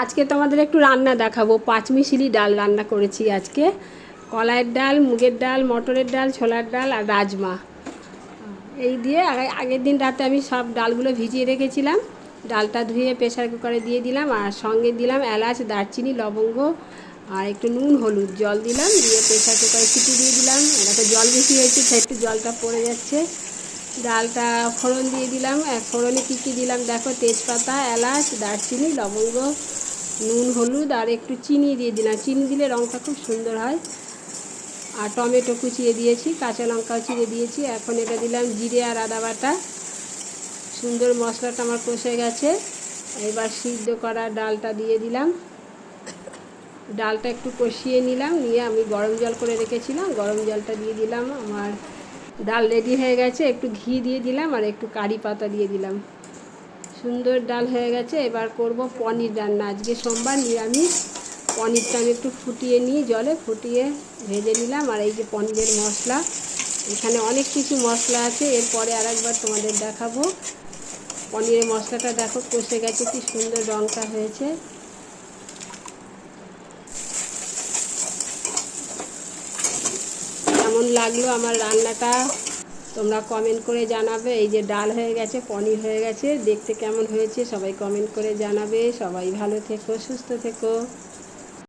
আজকে তোমাদের একটু রান্না দেখাবো। পাঁচমিশালি ডাল রান্না করেছি আজকে। কলাইয়ের ডাল, মুগের ডাল, মটরের ডাল, ছোলার ডাল আর রাজমা এই দিয়ে আগের দিন রাতে আমি সব ডালগুলো ভিজিয়ে রেখেছিলাম। ডালটা ধুয়ে প্রেসার কুকারে দিয়ে দিলাম, আর সঙ্গে দিলাম এলাচ, দারচিনি, লবঙ্গ আর একটু নুন, হলুদ, জল দিলাম, দিয়ে প্রেসার কুকারে সিটি দিয়ে দিলাম। এটাতে জল বেশি হয়েছে, তাই একটু জলটা পড়ে যাচ্ছে। ডালটা ফোড়ন দিয়ে দিলাম। ফোড়নে কী কী দিলাম দেখো: তেজপাতা, এলাচ, দারচিনি, লবঙ্গ, নুন, হলুদ আর একটু চিনি দিয়ে দিলাম। চিনি দিলে রঙটা খুব সুন্দর হয়। আর টমেটো কুচিয়ে দিয়েছি, কাঁচা লঙ্কাও চিড়ে দিয়েছি। এখন এটা দিলাম জিরে আর আদা বাটা। সুন্দর মশলাটা আমার কষে গেছে। এবার সিদ্ধ করা ডালটা দিয়ে দিলাম। ডালটা একটু কষিয়ে নিলাম, নিয়ে আমি গরম জল করে রেখেছিলাম, গরম জলটা দিয়ে দিলাম। আমার ডাল রেডি হয়ে গেছে। একটু ঘি দিয়ে দিলাম আর একটু কারি পাতা দিয়ে দিলাম। সুন্দর ডাল হয়ে গেছে। এবার করব পনির রান্না। আজকে সোমবার, নিরামিষ। পনিরটা আমি একটু ফুটিয়ে নিই, জলে ফুটিয়ে ভেজে নিলাম। আর এই যে পনিরের মশলা, এখানে অনেক কিছু মশলা আছে, এরপরে আরেকবার তোমাদের দেখাবো। পনিরের মশলাটা দেখো কষে গেছে, কি সুন্দর রঙটা হয়েছে। কেমন লাগলো আমার রান্নাটা তোমরা কমেন্ট করে জানাবে। এই যে ডাল হয়ে গেছে, পনির হয়ে গেছে, দেখতে কেমন হয়েছে সবাই কমেন্ট করে জানাবে। সবাই ভালো থেকো, সুস্থ থেকো।